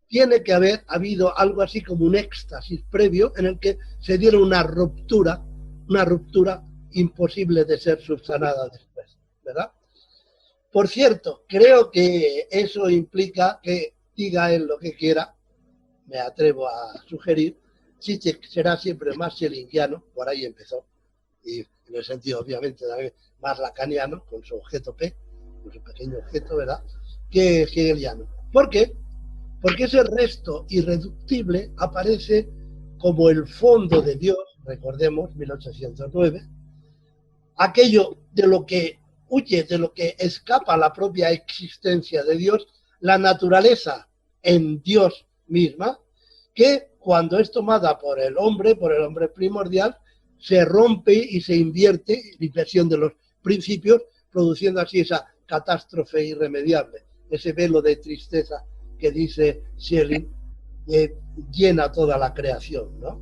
tiene que haber habido algo así como un éxtasis previo en el que se diera una ruptura imposible de ser subsanada después, ¿verdad? Por cierto, creo que eso implica que diga él lo que quiera, me atrevo a sugerir, Zizek será siempre más schellingiano, por ahí empezó, y en el sentido obviamente también más lacaniano, con su objeto P, con su pequeño objeto, ¿verdad?, que hegeliano. ¿Por qué? Porque ese resto irreductible aparece como el fondo de Dios, recordemos, 1809, aquello de lo que huye, de lo que escapa a la propia existencia de Dios, la naturaleza en Dios misma, que cuando es tomada por el hombre primordial, se rompe y se invierte, inversión de los principios, produciendo así esa catástrofe irremediable, ese velo de tristeza que dice Schelling, llena toda la creación, ¿no?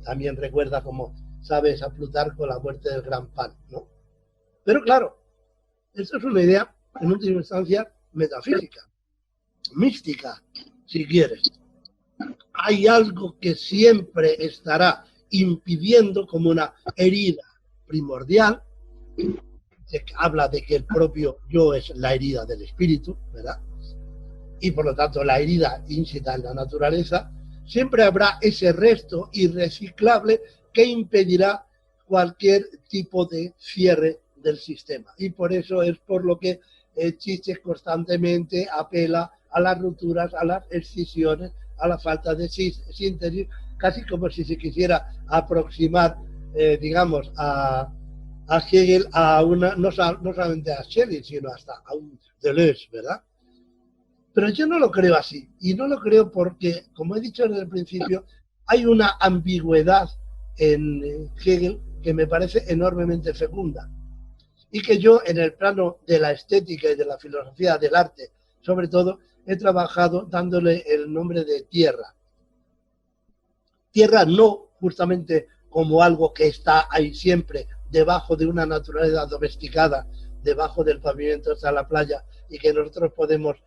También recuerda, como sabes, a Plutarco la muerte del gran pan, ¿no? Pero claro, esto es una idea, en última instancia, metafísica, mística, si quieres. Hay algo que siempre estará impidiendo, como una herida primordial, se habla de que el propio yo es la herida del espíritu, ¿verdad? Y por lo tanto la herida íncita en la naturaleza, siempre habrá ese resto irreciclable que impedirá cualquier tipo de cierre del sistema. Y por eso es por lo que Zizek constantemente apela a las rupturas, a las escisiones, a la falta de síntesis, casi como si se quisiera aproximar, digamos, a Hegel, no solamente a Schelling, sino hasta a un Deleuze, ¿verdad? Pero yo no lo creo así, y no lo creo porque, como he dicho desde el principio, hay una ambigüedad en Hegel que me parece enormemente fecunda, y que yo, en el plano de la estética y de la filosofía del arte, sobre todo, he trabajado dándole el nombre de tierra. Tierra no justamente como algo que está ahí siempre, debajo de una naturaleza domesticada, debajo del pavimento hasta la playa, y que nosotros podemos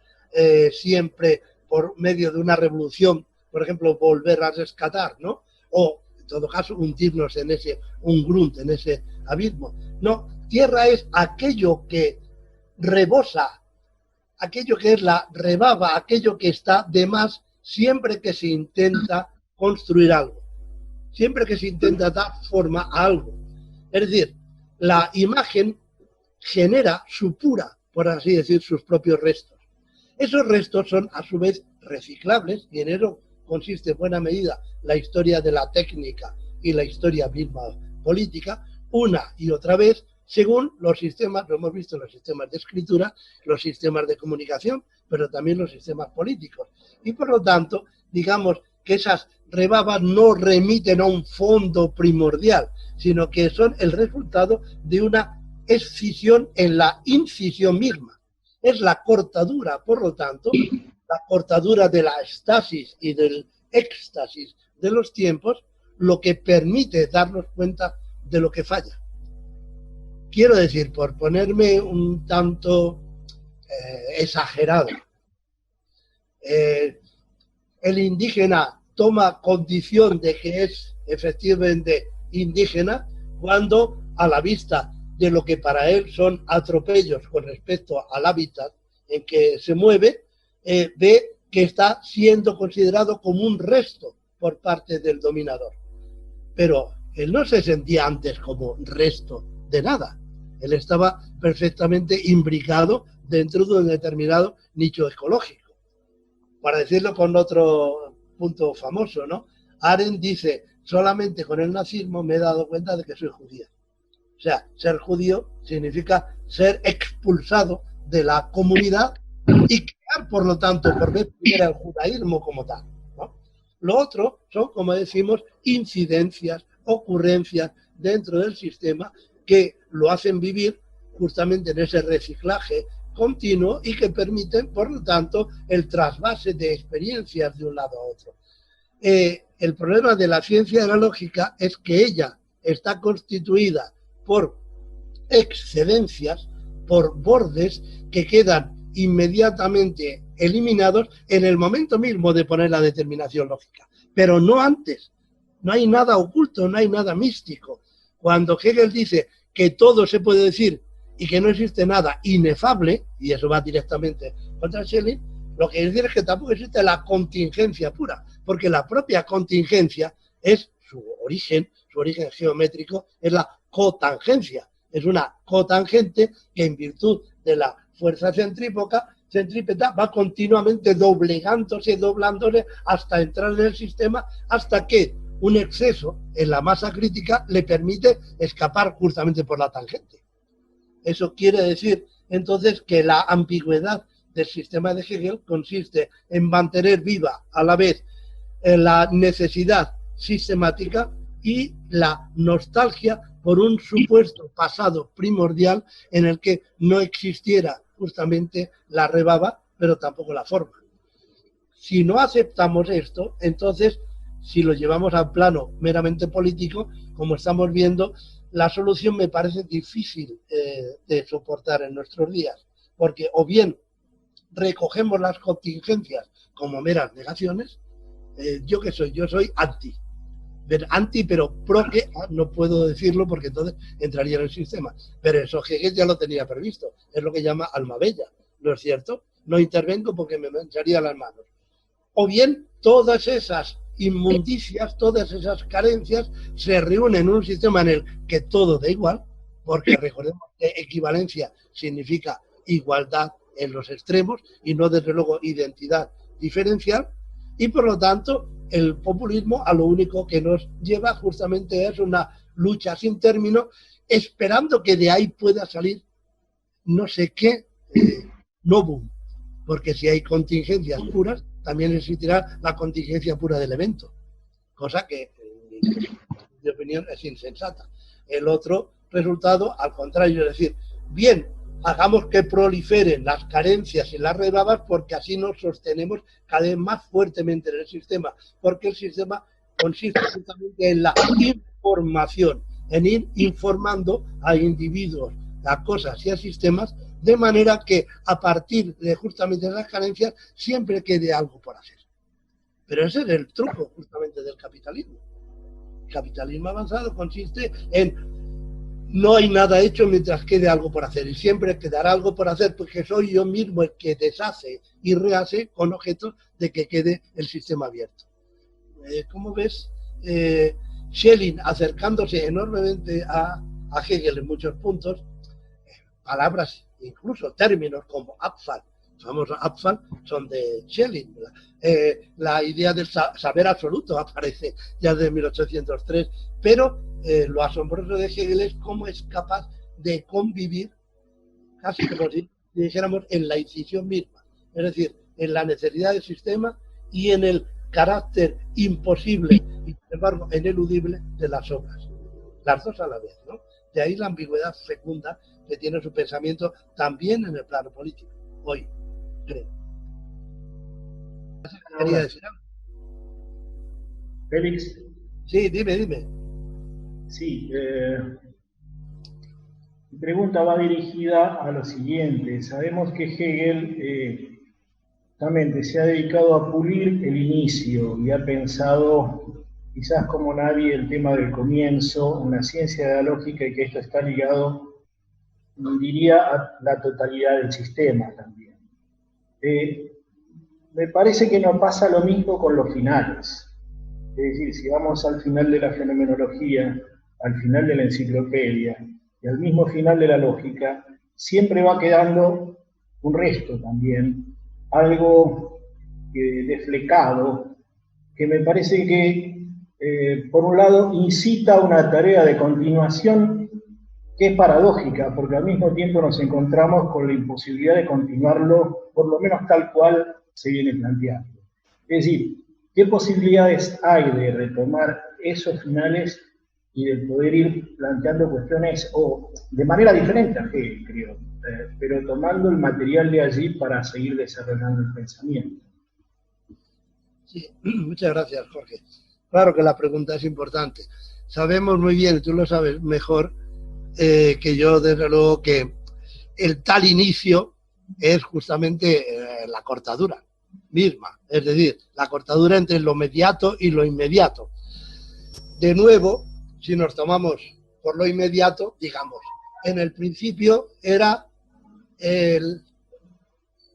siempre, por medio de una revolución, por ejemplo, volver a rescatar, ¿no? O, en todo caso, hundirnos en un grunt, en ese abismo. No, tierra es aquello que rebosa, aquello que es la rebaba, aquello que está de más siempre que se intenta construir algo, siempre que se intenta dar forma a algo. Es decir, la imagen genera, supura, por así decir, sus propios restos. Esos restos son a su vez reciclables, y en eso consiste en buena medida la historia de la técnica y la historia misma política, una y otra vez, según los sistemas, lo hemos visto en los sistemas de escritura, los sistemas de comunicación, pero también los sistemas políticos. Y por lo tanto, digamos que esas rebabas no remiten a un fondo primordial, sino que son el resultado de una escisión en la incisión misma. Es la cortadura, por lo tanto, la cortadura de la estasis y del éxtasis de los tiempos, lo que permite darnos cuenta de lo que falla. Quiero decir, por ponerme un tanto exagerado, el indígena toma condición de que es efectivamente indígena cuando, a la vista de lo que para él son atropellos con respecto al hábitat en que se mueve, ve que está siendo considerado como un resto por parte del dominador. Pero él no se sentía antes como resto de nada. Él estaba perfectamente imbricado dentro de un determinado nicho ecológico. Para decirlo con otro punto famoso, ¿no? Arendt dice, solamente con el nazismo me he dado cuenta de que soy judía. O sea, ser judío significa ser expulsado de la comunidad y crear, por lo tanto, por vez primera el judaísmo como tal, ¿no? Lo otro son, como decimos, incidencias, ocurrencias dentro del sistema que lo hacen vivir justamente en ese reciclaje continuo y que permiten, por lo tanto, el trasvase de experiencias de un lado a otro. El problema de la ciencia de la lógica es que ella está constituida por excedencias, por bordes que quedan inmediatamente eliminados en el momento mismo de poner la determinación lógica, pero no antes. No hay nada oculto, no hay nada místico. Cuando Hegel dice que todo se puede decir y que no existe nada inefable, y eso va directamente contra Schelling, lo que quiere decir es que tampoco existe la contingencia pura, porque la propia contingencia es su origen geométrico, es la cotangencia. Es una cotangente que en virtud de la fuerza centrípeta va continuamente doblegándose hasta entrar en el sistema, hasta que un exceso en la masa crítica le permite escapar justamente por la tangente. Eso quiere decir entonces que la ambigüedad del sistema de Hegel consiste en mantener viva a la vez la necesidad sistemática y la nostalgia por un supuesto pasado primordial en el que no existiera justamente la rebaba, pero tampoco la forma. Si no aceptamos esto, entonces, si lo llevamos al plano meramente político, como estamos viendo, la solución me parece difícil de soportar en nuestros días, porque o bien recogemos las contingencias como meras negaciones. ¿Yo qué soy? Yo soy anti, pero pro que no puedo decirlo porque entonces entraría en el sistema. Pero eso Hegel ya lo tenía previsto. Es lo que llama alma bella, ¿no es cierto? No intervengo porque me mancharía las manos. O bien todas esas inmundicias, todas esas carencias se reúnen en un sistema en el que todo da igual, porque recordemos que equivalencia significa igualdad en los extremos y no desde luego identidad diferencial, y por lo tanto el populismo a lo único que nos lleva justamente es una lucha sin término, esperando que de ahí pueda salir no sé qué novum, porque si hay contingencias puras también existirá la contingencia pura del evento, cosa que en mi opinión es insensata. El otro resultado, al contrario, es decir, bien, hagamos que proliferen las carencias y las rebabas porque así nos sostenemos cada vez más fuertemente en el sistema, porque el sistema consiste justamente en la información, en ir informando a individuos, a cosas y a sistemas, de manera que a partir de justamente las carencias siempre quede algo por hacer. Pero ese es el truco justamente del capitalismo. El capitalismo avanzado consiste en no hay nada hecho mientras quede algo por hacer, y siempre quedará algo por hacer porque soy yo mismo el que deshace y rehace con objetos de que quede el sistema abierto. ¿Cómo ves? Schelling acercándose enormemente a Hegel en muchos puntos, palabras, incluso términos como Abfall, famoso Abfall, son de Schelling. La idea del saber absoluto aparece ya desde 1803, pero lo asombroso de Hegel es cómo es capaz de convivir, casi como si dijéramos, en la incisión misma, es decir, en la necesidad del sistema y en el carácter imposible y, sin embargo, ineludible de las obras. Las dos a la vez, ¿no? De ahí la ambigüedad fecunda que tiene su pensamiento también en el plano político, hoy, creo. ¿Quería decir algo? Félix. Sí, dime. Sí, mi pregunta va dirigida a lo siguiente. Sabemos que Hegel justamente se ha dedicado a pulir el inicio y ha pensado, quizás como nadie, el tema del comienzo, una ciencia de la lógica, y que esto está ligado, diría, a la totalidad del sistema también. Me parece que no pasa lo mismo con los finales. Es decir, si vamos al final de la fenomenología, al final de la enciclopedia y al mismo final de la lógica, siempre va quedando un resto también, algo desflecado, que me parece que, por un lado, incita a una tarea de continuación que es paradójica, porque al mismo tiempo nos encontramos con la imposibilidad de continuarlo, por lo menos tal cual se viene planteando. Es decir, ¿qué posibilidades hay de retomar esos finales y de poder ir planteando cuestiones o de manera diferente a Hegel, creo, pero tomando el material de allí para seguir desarrollando el pensamiento? Sí, muchas gracias, Jorge. Claro que la pregunta es importante. Sabemos muy bien, tú lo sabes mejor que yo, desde luego, que el tal inicio es justamente la cortadura misma, es decir, la cortadura entre lo mediato y lo inmediato. De nuevo, si nos tomamos por lo inmediato, digamos, en el principio era el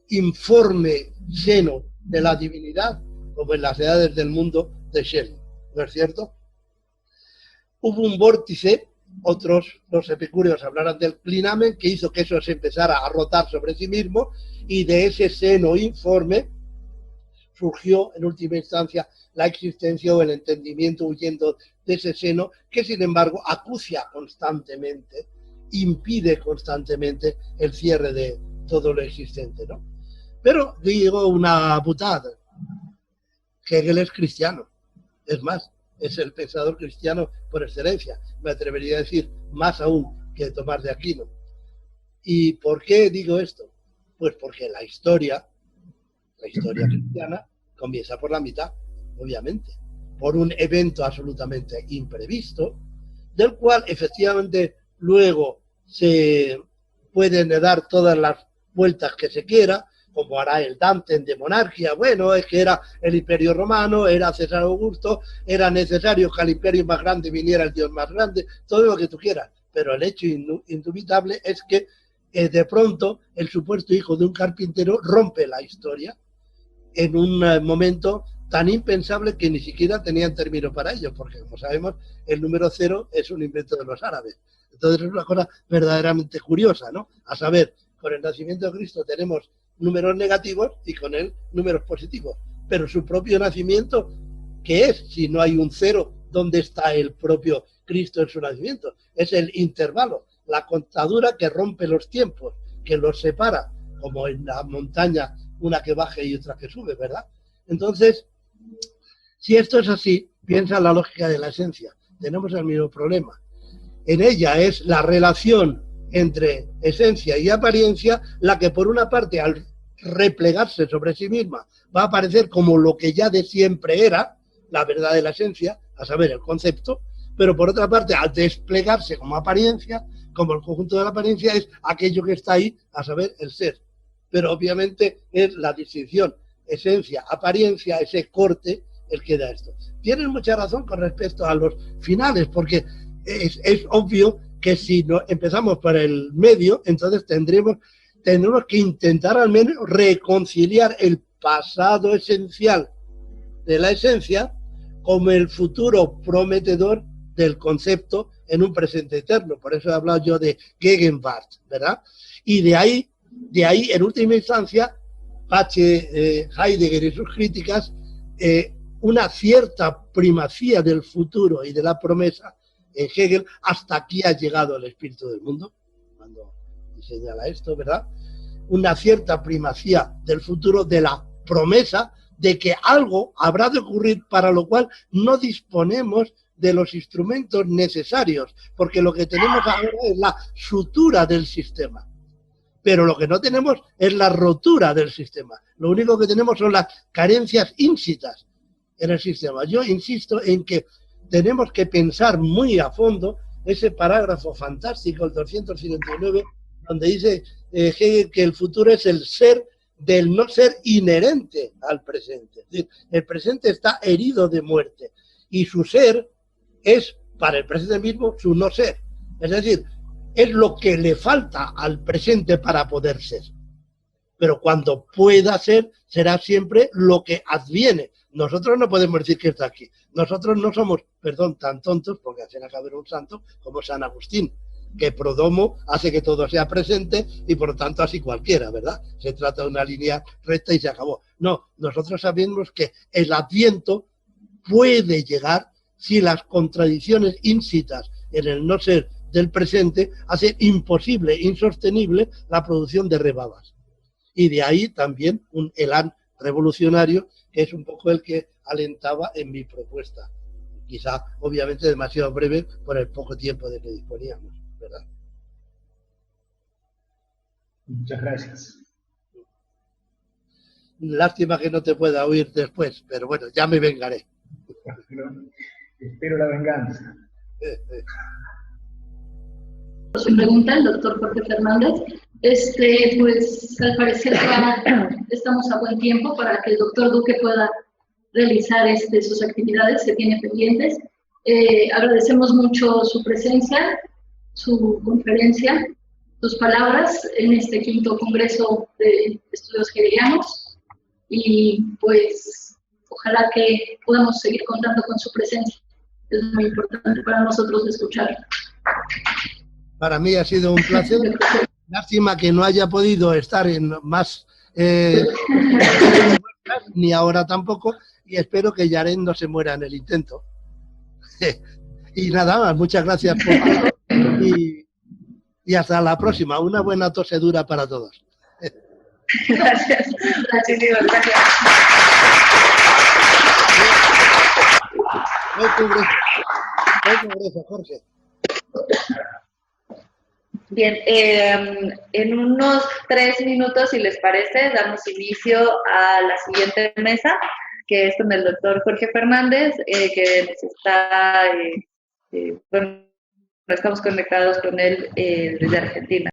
informe seno de la divinidad, como en las edades del mundo de Schelling, ¿no es cierto? Hubo un vórtice, otros, los epicúreos hablarán del clinamen, que hizo que eso se empezara a rotar sobre sí mismo, y de ese seno informe surgió en última instancia la existencia o el entendimiento huyendo de ese seno, que sin embargo acucia constantemente, impide constantemente el cierre de todo lo existente, ¿no? Pero digo una putada, Hegel es cristiano, es más, es el pensador cristiano por excelencia, me atrevería a decir más aún que Tomás de Aquino. ¿Y por qué digo esto? Pues porque la historia cristiana comienza por la mitad, obviamente, por un evento absolutamente imprevisto, del cual efectivamente luego se pueden dar todas las vueltas que se quiera, como hará el Dante en De Monarquia. Bueno, es que era el Imperio Romano, era César Augusto, era necesario que al imperio más grande viniera el dios más grande, todo lo que tú quieras, pero el hecho indubitable es que de pronto el supuesto hijo de un carpintero rompe la historia en un momento tan impensable que ni siquiera tenían término para ello, porque como sabemos el número 0 es un invento de los árabes. Entonces es una cosa verdaderamente curiosa, ¿no? A saber, con el nacimiento de Cristo tenemos números negativos y con él números positivos, pero su propio nacimiento, ¿qué es? Si no hay un 0, ¿dónde está el propio Cristo en su nacimiento? Es el intervalo, la contadura que rompe los tiempos, que los separa, como en la montaña, una que baja y otra que sube, ¿verdad? Entonces, si esto es así, piensa en la lógica de la esencia. Tenemos el mismo problema. En ella es la relación entre esencia y apariencia la que, por una parte, al replegarse sobre sí misma, va a aparecer como lo que ya de siempre era, la verdad de la esencia, a saber, el concepto, pero por otra parte, al desplegarse como apariencia, como el conjunto de la apariencia, es aquello que está ahí, a saber, el ser. Pero obviamente es la distinción esencia, apariencia, ese corte, el que da esto. Tienen mucha razón con respecto a los finales, porque es obvio que si no empezamos por el medio, entonces tendremos que intentar al menos reconciliar el pasado esencial de la esencia como el futuro prometedor del concepto en un presente eterno. Por eso he hablado yo de Gegenwart, ¿verdad? Y de ahí, en última instancia, Pache, Heidegger y sus críticas, una cierta primacía del futuro y de la promesa en Hegel. Hasta aquí ha llegado el espíritu del mundo, cuando señala esto, ¿verdad? Una cierta primacía del futuro, de la promesa de que algo habrá de ocurrir, para lo cual no disponemos de los instrumentos necesarios, porque lo que tenemos ahora es la sutura del sistema, pero lo que no tenemos es la rotura del sistema. Lo único que tenemos son las carencias íncitas en el sistema. Yo insisto en que tenemos que pensar muy a fondo ese parágrafo fantástico, el 259, donde dice Hegel que el futuro es el ser del no ser inherente al presente. Es decir, el presente está herido de muerte y su ser es, para el presente mismo, su no ser. Es decir, es lo que le falta al presente para poder ser. Pero cuando pueda ser, será siempre lo que adviene. Nosotros no podemos decir que está aquí. Nosotros no somos, perdón, tan tontos, porque hacen acá ver un santo, como San Agustín, que pro domo hace que todo sea presente y por lo tanto así cualquiera, ¿verdad? Se trata de una línea recta y se acabó. No, nosotros sabemos que el adviento puede llegar si las contradicciones íncitas en el no ser del presente hace imposible, insostenible la producción de rebabas. Y de ahí también un elán revolucionario, que es un poco el que alentaba en mi propuesta. Quizá, obviamente, demasiado breve por el poco tiempo de que disponíamos, ¿verdad? Muchas gracias. Lástima que no te pueda oír después, pero bueno, ya me vengaré. Espero la venganza. Su pregunta, el doctor Jorge Fernández. Pues al parecer ya estamos a buen tiempo para que el doctor Duque pueda realizar sus actividades que tiene pendientes. Agradecemos mucho su presencia, su conferencia, sus palabras en este 5º Congreso de Estudios Hegelianos, y pues ojalá que podamos seguir contando con su presencia. Es muy importante para nosotros escucharlo. Para mí ha sido un placer. Lástima que no haya podido estar en más ni ahora tampoco, y espero que Yaren no se muera en el intento. Y nada más, muchas gracias por todo, y hasta la próxima. Una buena tosedura para todos. Gracias. Muchísimas gracias. Buen congreso, Jorge. Bien, en unos 3 minutos, si les parece, damos inicio a la siguiente mesa, que es con el doctor Jorge Fernández, que está, bueno, estamos conectados con él desde Argentina.